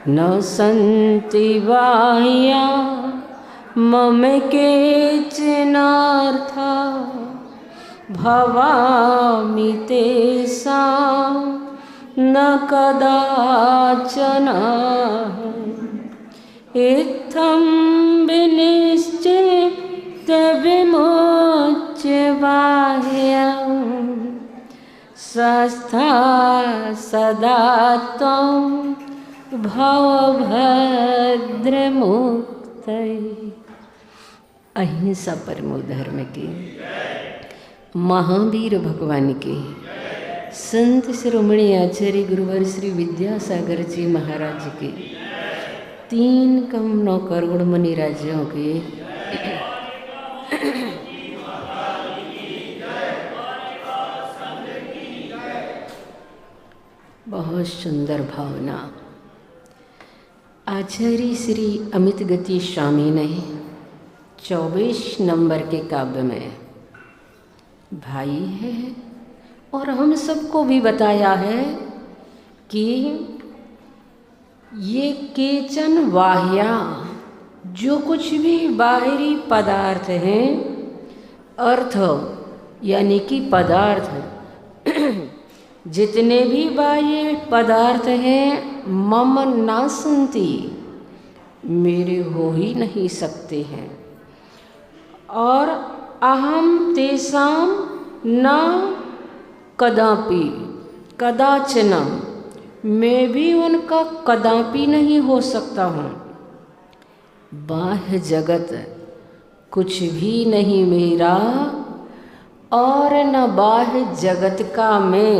न सन्ति बाह्या मम केचनार्था भवामि तेषां न कदाचन। इत्थं विनिश्चित्य विमुच्य बाह्यं स्वस्था सदा त्वं भवभद्रमुक्तये। अहिंसा परमो धर्म की, महावीर भगवान के, संत शिरोमणि आचार्य गुरुवर श्री विद्यासागर जी महाराज के, 3 करोड़ मुनि राज्यों के बहुत सुंदर भावना आचार्य श्री अमित गति स्वामी ने 24 नंबर के काव्य में भाई है और हम सबको भी बताया है कि ये केचन वाह्या, जो कुछ भी बाहरी पदार्थ हैं, अर्थ यानी कि पदार्थ, जितने भी बाह्य पदार्थ हैं, मम ना सन्ति, मेरे हो ही नहीं सकते हैं। और अहम तेषां न कदापि कदाचन, मैं भी उनका कदापि नहीं हो सकता हूँ। बाह्य जगत कुछ भी नहीं मेरा और न बाह्य जगत का मैं।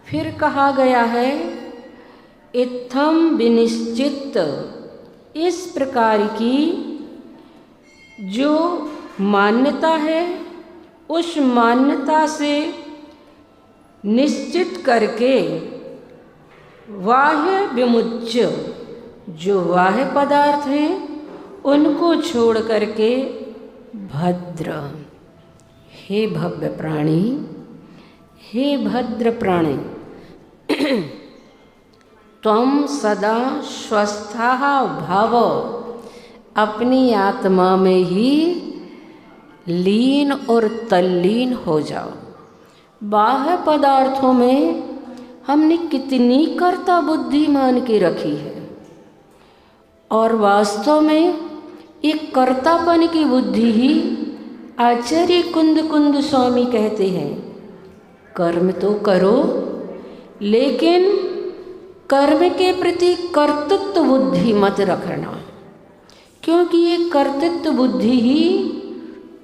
फिर कहा गया है इत्थम विनिश्चित, इस प्रकार की जो मान्यता है उस मान्यता से निश्चित करके बाह्य विमुच्य, जो बाह्य पदार्थ हैं उनको छोड़ करके भद्र, हे भव्य प्राणी, हे भद्र प्राणी, त्वं सदा स्वस्था भव, अपनी आत्मा में ही लीन और तल्लीन हो जाओ। बाह्य पदार्थों में हमने कितनी कर्ता बुद्धि मान के रखी है और वास्तव में एक कर्तापन की बुद्धि ही आचार्य कुंद कुंद स्वामी कहते हैं कर्म तो करो, लेकिन कर्म के प्रति कर्तृत्व बुद्धि मत रखना, क्योंकि ये कर्तृत्व बुद्धि ही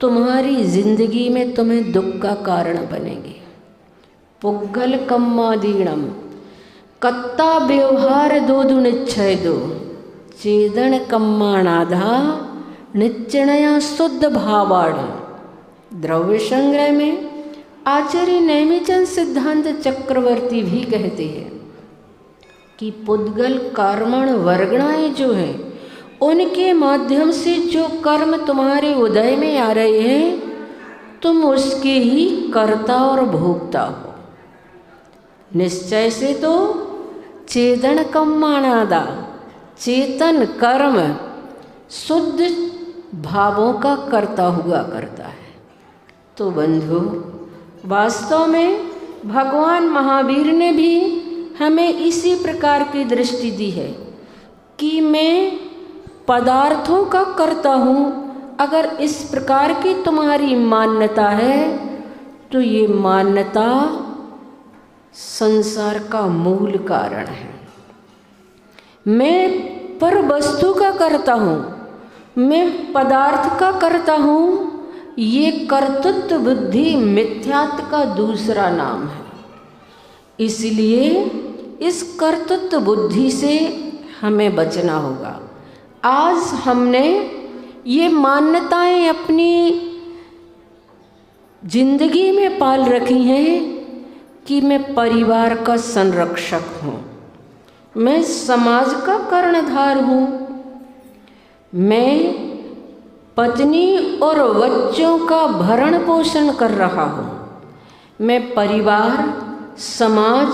तुम्हारी जिंदगी में तुम्हें दुख का कारण बनेगी। पुग्गल कम्मादीणम कत्ता व्यवहार दो निश्चय दो चेदन कम्माणाधा निश्चणया शुद्ध भावाड़। द्रव्य संग्रह में आचार्य नेमिचंद सिद्धांत चक्रवर्ती भी कहते हैं कि पुद्गल कर्मण वर्गणाएं जो हैं उनके माध्यम से जो कर्म तुम्हारे उदय में आ रहे हैं तुम उसके ही कर्ता और भोक्ता हो। निश्चय से तो चेतन कम्माणादा, चेतन कर्म शुद्ध भावों का कर्ता हुआ करता है। तो बंधु, वास्तव में भगवान महावीर ने भी हमें इसी प्रकार की दृष्टि दी है कि मैं पदार्थों का कर्ता हूँ। अगर इस प्रकार की तुम्हारी मान्यता है तो ये मान्यता संसार का मूल कारण है। मैं पर वस्तु का करता हूँ, मैं पदार्थ का करता हूँ, ये कर्तृत्व बुद्धि मिथ्यात्व का दूसरा नाम है। इसलिए इस कर्तृत्व बुद्धि से हमें बचना होगा। आज हमने ये मान्यताएं अपनी जिंदगी में पाल रखी हैं कि मैं परिवार का संरक्षक हूँ, मैं समाज का कर्णधार हूँ, मैं पत्नी और बच्चों का भरण पोषण कर रहा हूँ, मैं परिवार, समाज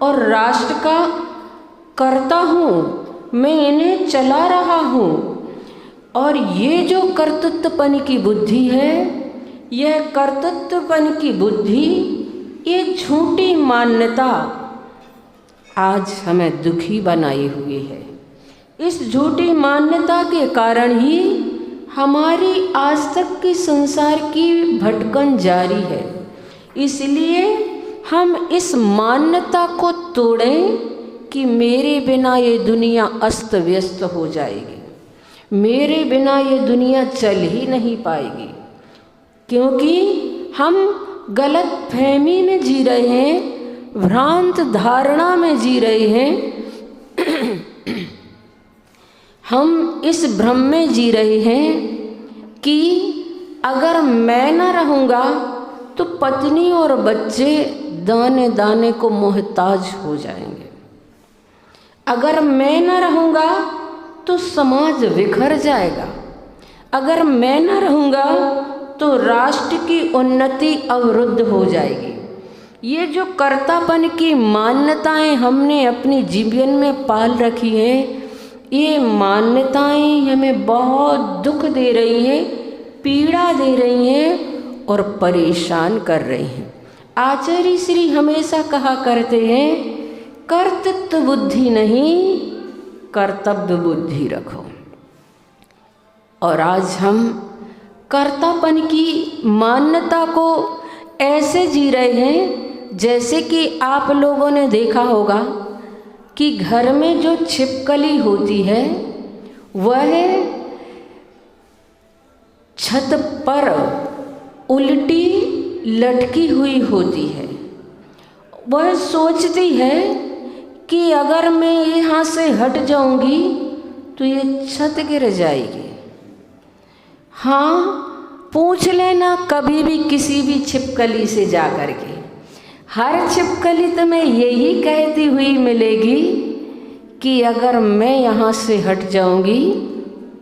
और राष्ट्र का करता हूँ, मैं इन्हें चला रहा हूँ। और ये जो कर्तृत्वपन की बुद्धि है, यह कर्तृत्वपन की बुद्धि, ये झूठी मान्यता आज हमें दुखी बनाई हुई है। इस झूठी मान्यता के कारण ही हमारी आज तक की संसार की भटकन जारी है। इसलिए हम इस मान्यता को तोड़ें कि मेरे बिना ये दुनिया अस्त व्यस्त हो जाएगी, मेरे बिना ये दुनिया चल ही नहीं पाएगी, क्योंकि हम गलत फहमी में जी रहे हैं, भ्रांत धारणा में जी रहे हैं। हम इस भ्रम में जी रहे हैं कि अगर मैं न रहूँगा तो पत्नी और बच्चे दाने दाने को मोहताज हो जाएंगे, अगर मैं न रहूँगा तो समाज बिखर जाएगा, अगर मैं न रहूँगा तो राष्ट्र की उन्नति अवरुद्ध हो जाएगी। ये जो कर्तापन की मान्यताएं हमने अपने जीवन में पाल रखी हैं, ये मान्यताएं हमें बहुत दुख दे रही हैं, पीड़ा दे रही हैं और परेशान कर रही हैं। आचार्य श्री हमेशा कहा करते हैं, कर्तृत्व बुद्धि नहीं, कर्तव्य बुद्धि रखो। और आज हम कर्तापन की मान्यता को ऐसे जी रहे हैं जैसे कि आप लोगों ने देखा होगा कि घर में जो छिपकली होती है वह छत पर उल्टी लटकी हुई होती है। वह सोचती है कि अगर मैं यहाँ से हट जाऊंगी तो ये छत गिर जाएगी। हाँ, पूछ लेना कभी भी किसी भी छिपकली से जा कर के, हर छिपकली तुम्हें यही कहती हुई मिलेगी कि अगर मैं यहाँ से हट जाऊंगी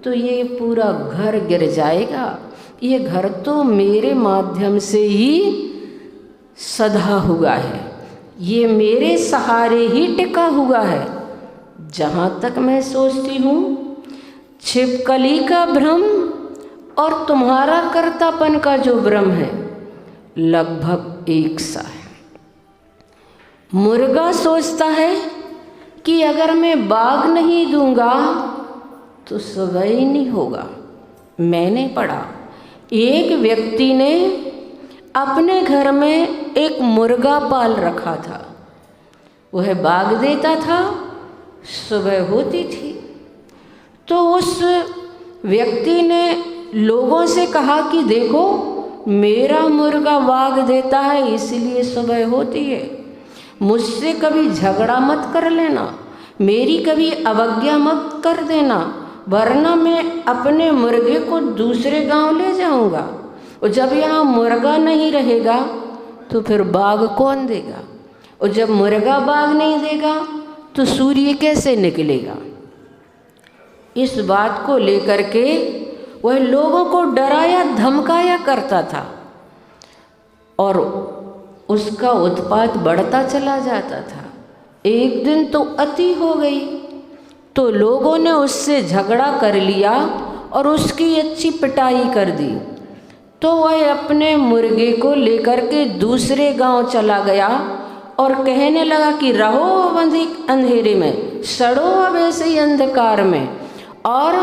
तो ये पूरा घर गिर जाएगा, ये घर तो मेरे माध्यम से ही सधा हुआ है, ये मेरे सहारे ही टिका हुआ है। जहाँ तक मैं सोचती हूँ, छिपकली का भ्रम और तुम्हारा कर्तापन का जो भ्रम है लगभग एक सा है। मुर्गा सोचता है कि अगर मैं बाग नहीं दूंगा तो सुबह ही नहीं होगा। मैंने पढ़ा एक व्यक्ति ने अपने घर में एक मुर्गा पाल रखा था, वह बाग देता था, सुबह होती थी तो उस व्यक्ति ने लोगों से कहा कि देखो मेरा मुर्गा बाग देता है इसलिए सुबह होती है, मुझसे कभी झगड़ा मत कर लेना, मेरी कभी अवज्ञा मत कर देना, वरना मैं अपने मुर्गे को दूसरे गांव ले जाऊंगा और जब यहाँ मुर्गा नहीं रहेगा तो फिर बाग कौन देगा, और जब मुर्गा बाग नहीं देगा तो सूर्य कैसे निकलेगा। इस बात को लेकर के वह लोगों को डराया धमकाया करता था और उसका उत्पात बढ़ता चला जाता था। एक दिन तो अति हो गई तो लोगों ने उससे झगड़ा कर लिया और उसकी अच्छी पिटाई कर दी। तो वह अपने मुर्गे को लेकर के दूसरे गांव चला गया और कहने लगा कि रहो अब अंधेरे में, सड़ो अब ऐसे ही अंधकार में, और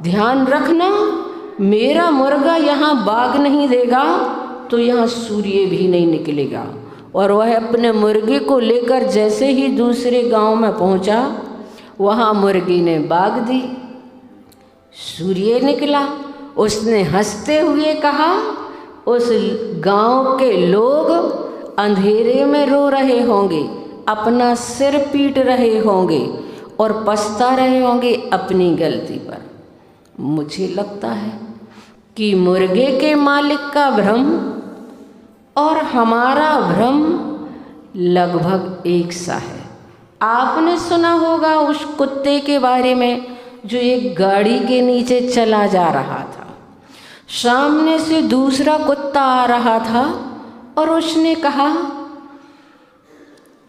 ध्यान रखना मेरा मुर्गा यहाँ बाग नहीं देगा तो यहाँ सूर्य भी नहीं निकलेगा। और वह अपने मुर्गे को लेकर जैसे ही दूसरे गांव में पहुंचा, वहाँ मुर्गी ने बाग दी, सूर्य निकला। उसने हंसते हुए कहा, उस गांव के लोग अंधेरे में रो रहे होंगे, अपना सिर पीट रहे होंगे और पछता रहे होंगे अपनी गलती पर। मुझे लगता है कि मुर्गे के मालिक का भ्रम और हमारा भ्रम लगभग एक सा है। आपने सुना होगा उस कुत्ते के बारे में जो एक गाड़ी के नीचे चला जा रहा था, सामने से दूसरा कुत्ता आ रहा था और उसने कहा,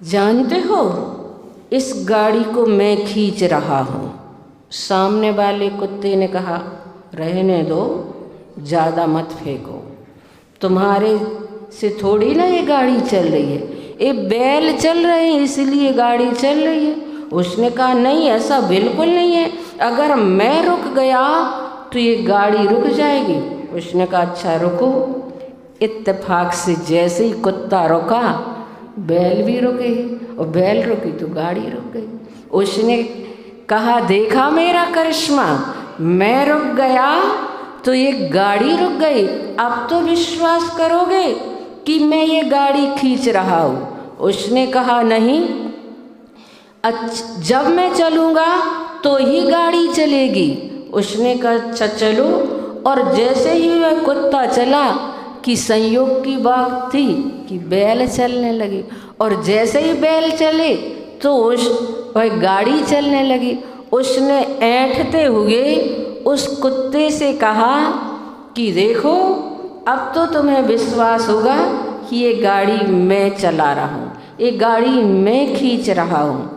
जानते हो इस गाड़ी को मैं खींच रहा हूँ। सामने वाले कुत्ते ने कहा, रहने दो, ज़्यादा मत फेंको, तुम्हारे से थोड़ी ना ये गाड़ी चल रही है, ये बैल चल रहे हैं इसलिए गाड़ी चल रही है। उसने कहा, नहीं, ऐसा बिल्कुल नहीं है, अगर मैं रुक गया तो ये गाड़ी रुक जाएगी। उसने कहा, अच्छा रुको। इत्तेफाक से जैसे ही कुत्ता रुका, बैल भी रुक गई, और बैल रुकी तो गाड़ी रुक गई। उसने कहा, देखा मेरा करिश्मा, मैं रुक गया तो ये गाड़ी रुक गई। अब तो विश्वास करोगे कि मैं ये गाड़ी खींच रहा हूँ। उसने कहा, नहीं, जब मैं चलूँगा तो ही गाड़ी चलेगी। उसने कहा, अच्छा चलो। और जैसे ही वह कुत्ता चला कि संयोग की बात थी कि बैल चलने लगी, और जैसे ही बैल चले तो वह गाड़ी चलने लगी। उसने ऐंठते हुए उस कुत्ते से कहा कि देखो, अब तो तुम्हें विश्वास होगा कि ये गाड़ी मैं चला रहा हूँ, ये गाड़ी मैं खींच रहा हूँ।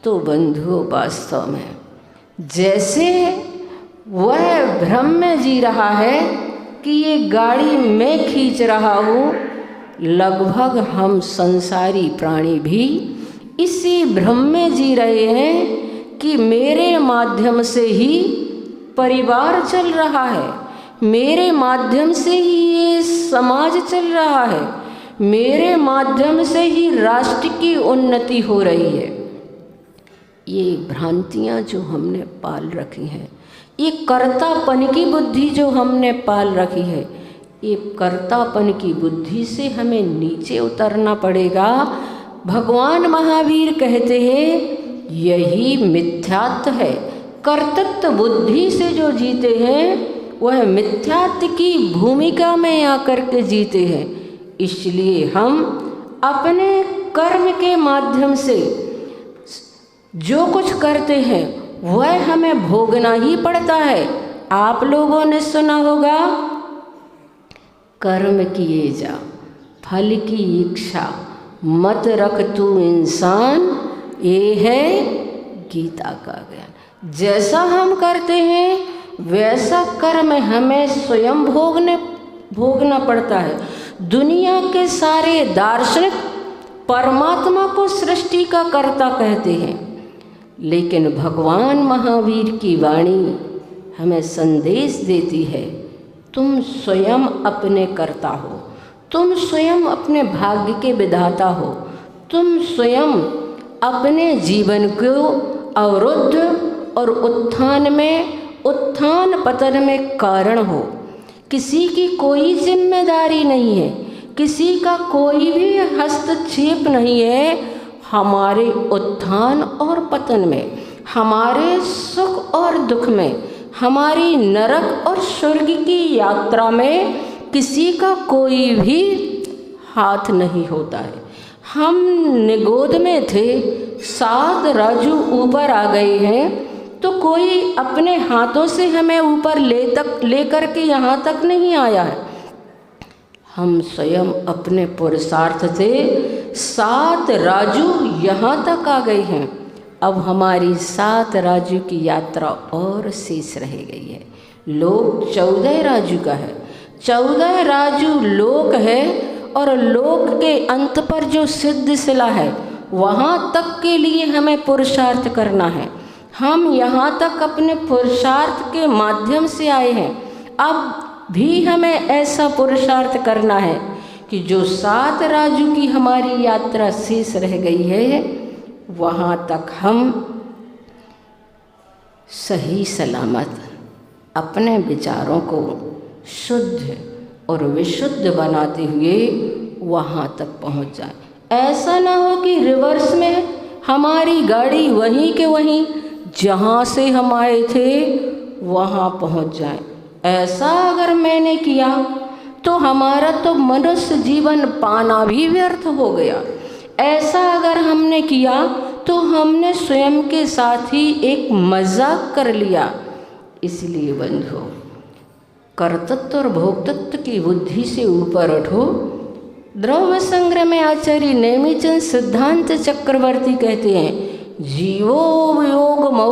तो बंधुओं, वास्तव में जैसे वह भ्रम में जी रहा है कि ये गाड़ी मैं खींच रहा हूँ, लगभग हम संसारी प्राणी भी इसी भ्रम में जी रहे हैं कि मेरे माध्यम से ही परिवार चल रहा है, मेरे माध्यम से ही ये समाज चल रहा है, मेरे माध्यम से ही राष्ट्र की उन्नति हो रही है। ये भ्रांतियाँ जो हमने पाल रखी हैं, ये कर्तापन की बुद्धि जो हमने पाल रखी है, ये कर्तापन की बुद्धि से हमें नीचे उतरना पड़ेगा। भगवान महावीर कहते हैं, यही मिथ्यात्व है। कर्तृत्व बुद्धि से जो जीते हैं वह मिथ्यात्व की भूमिका में आकर के जीते हैं। इसलिए हम अपने कर्म के माध्यम से जो कुछ करते हैं वह हमें भोगना ही पड़ता है। आप लोगों ने सुना होगा, कर्म किए जा फल की इच्छा मत रख तू इंसान, ये है गीता का ज्ञान। जैसा हम करते हैं वैसा कर्म हमें स्वयं भोगना पड़ता है। दुनिया के सारे दार्शनिक परमात्मा को सृष्टि का कर्ता कहते हैं, लेकिन भगवान महावीर की वाणी हमें संदेश देती है, तुम स्वयं अपने कर्ता हो, तुम स्वयं अपने भाग्य के विधाता हो, तुम स्वयं अपने जीवन को अवरुद्ध और उत्थान पतन में कारण हो। किसी की कोई जिम्मेदारी नहीं है, किसी का कोई भी हस्तक्षेप नहीं है हमारे उत्थान और पतन में, हमारे सुख और दुख में, हमारी नरक और स्वर्ग की यात्रा में किसी का कोई भी हाथ नहीं होता है। हम निगोद में थे, 7 राजू ऊपर आ गए हैं, तो कोई अपने हाथों से हमें ऊपर ले करके यहाँ तक नहीं आया है। हम स्वयं अपने पुरुषार्थ से 7 राजू यहाँ तक आ गए हैं। अब हमारी 7 राजू की यात्रा और शेष रह गई है। लोक 14 राजू का है, 14 राजू लोक है, और लोक के अंत पर जो सिद्ध शिला है वहाँ तक के लिए हमें पुरुषार्थ करना है। हम यहाँ तक अपने पुरुषार्थ के माध्यम से आए हैं। अब भी हमें ऐसा पुरुषार्थ करना है कि जो 7 राजू की हमारी यात्रा शेष रह गई है वहाँ तक हम सही सलामत अपने विचारों को शुद्ध और विशुद्ध बनाते हुए वहाँ तक पहुँच जाए। ऐसा ना हो कि रिवर्स में हमारी गाड़ी वहीं के वहीं जहाँ से हम आए थे वहाँ पहुँच जाए। ऐसा अगर मैंने किया तो हमारा तो मनुष्य जीवन पाना भी व्यर्थ हो गया। ऐसा अगर हमने किया तो हमने स्वयं के साथ ही एक मजाक कर लिया। इसलिए बंधुओं, कर्तृत्व और भोक्तृत्व की बुद्धि से ऊपर उठो, द्रव्य संग्रह में आचार्य नेमिचंद सिद्धांत चक्रवर्ती कहते हैं, जीवो वियोग मो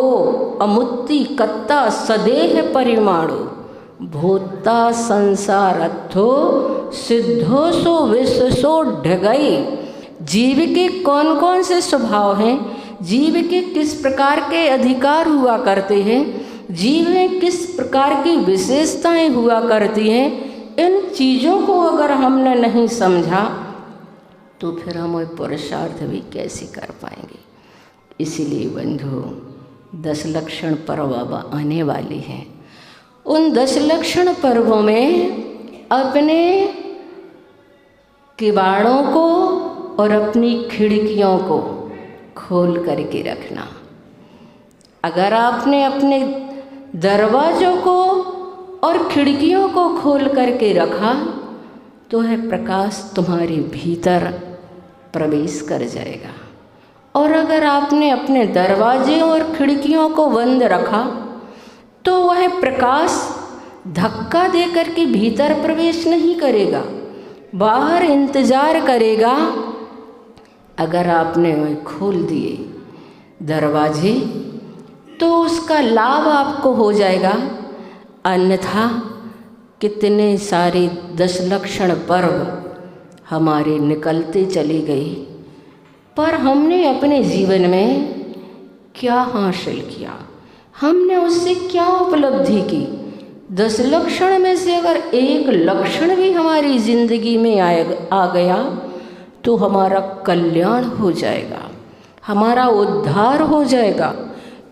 अमुत्ति कत्ता सदेह परिमाणु भूता संसारथो सिद्धो सो विश्व सो ढगई। जीव के कौन कौन से स्वभाव हैं, जीव के किस प्रकार के अधिकार हुआ करते हैं, जीव में किस प्रकार की विशेषताएं हुआ करती हैं, इन चीज़ों को अगर हमने नहीं समझा तो फिर हम वो पुरुषार्थ भी कैसे कर पाएंगे। इसीलिए बंधु 10 लक्षण पर्व अब आने वाले हैं। उन 10 लक्षण पर्वों में अपने किवाड़ों को और अपनी खिड़कियों को खोल करके रखना। अगर आपने अपने दरवाज़ों को और खिड़कियों को खोल करके रखा तो है प्रकाश तुम्हारे भीतर प्रवेश कर जाएगा। और अगर आपने अपने दरवाजे और खिड़कियों को बंद रखा तो वह प्रकाश धक्का दे करके भीतर प्रवेश नहीं करेगा, बाहर इंतज़ार करेगा। अगर आपने वह खोल दिए दरवाजे तो उसका लाभ आपको हो जाएगा, अन्यथा कितने सारे 10 लक्षण पर्व हमारे निकलते चले गए, पर हमने अपने जीवन में क्या हासिल किया, हमने उससे क्या उपलब्धि की। 10 लक्षण में से अगर एक लक्षण भी हमारी जिंदगी में आ गया तो हमारा कल्याण हो जाएगा, हमारा उद्धार हो जाएगा।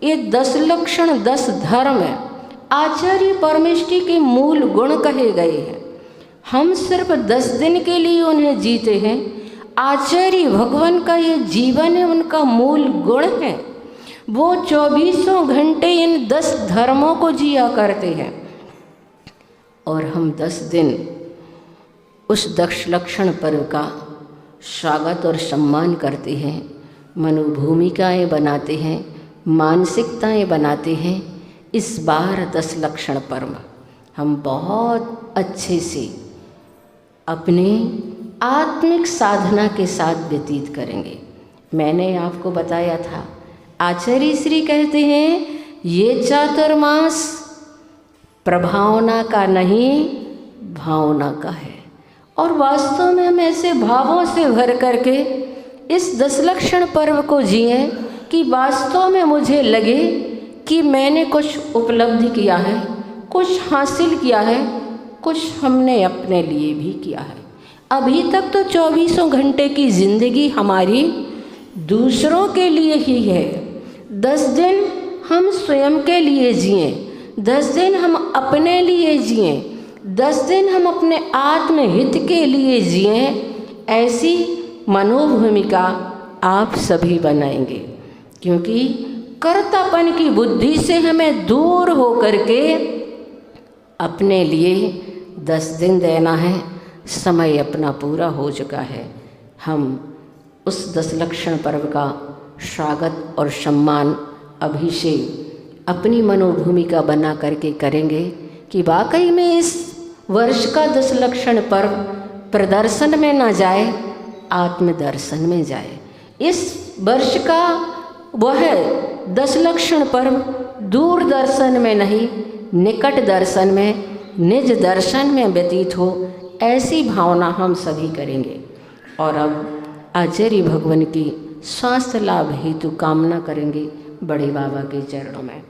ये 10 लक्षण 10 धर्म है, आचार्य परमेष्टि के मूल गुण कहे गए हैं। हम सिर्फ 10 दिन के लिए उन्हें जीते हैं। आचार्य भगवान का ये जीवन है, उनका मूल गुण है। वो 24 घंटे इन 10 धर्मों को जिया करते हैं और हम 10 दिन उस 10 लक्षण पर्व का स्वागत और सम्मान करते हैं, मनोभूमिकाएँ बनाते हैं, मानसिकताएं बनाते हैं। इस बार 10 लक्षण पर्व हम बहुत अच्छे से अपने आत्मिक साधना के साथ व्यतीत करेंगे। मैंने आपको बताया था, आचार्य श्री कहते हैं ये चातुर्मास प्रभावना का नहीं भावना का है। और वास्तव में हम ऐसे भावों से भर करके इस 10 लक्षण पर्व को जिए कि वास्तव में मुझे लगे कि मैंने कुछ उपलब्धि किया है, कुछ हासिल किया है, कुछ हमने अपने लिए भी किया है। अभी तक तो 24 घंटे की ज़िंदगी हमारी दूसरों के लिए ही है। 10 दिन हम स्वयं के लिए जिए, 10 दिन हम अपने लिए जिए, 10 दिन हम अपने आत्महित के लिए जिए। ऐसी मनोभूमिका आप सभी बनाएंगे, क्योंकि कर्तापन की बुद्धि से हमें दूर हो करके अपने लिए 10 दिन देना है। समय अपना पूरा हो चुका है। हम उस 10 लक्षण पर्व का स्वागत और सम्मान अभी से अपनी मनोभूमिका बना करके करेंगे कि वाकई में इस वर्ष का 10 लक्षण पर्व प्रदर्शन में ना जाए, आत्मदर्शन में जाए। इस वर्ष का वह 10 लक्षण पर्व दूरदर्शन में नहीं, निकट दर्शन में, निज दर्शन में व्यतीत हो, ऐसी भावना हम सभी करेंगे। और अब आचार्य भगवान की स्वास्थ्य लाभ हेतु कामना करेंगे बड़े बाबा के चरणों में।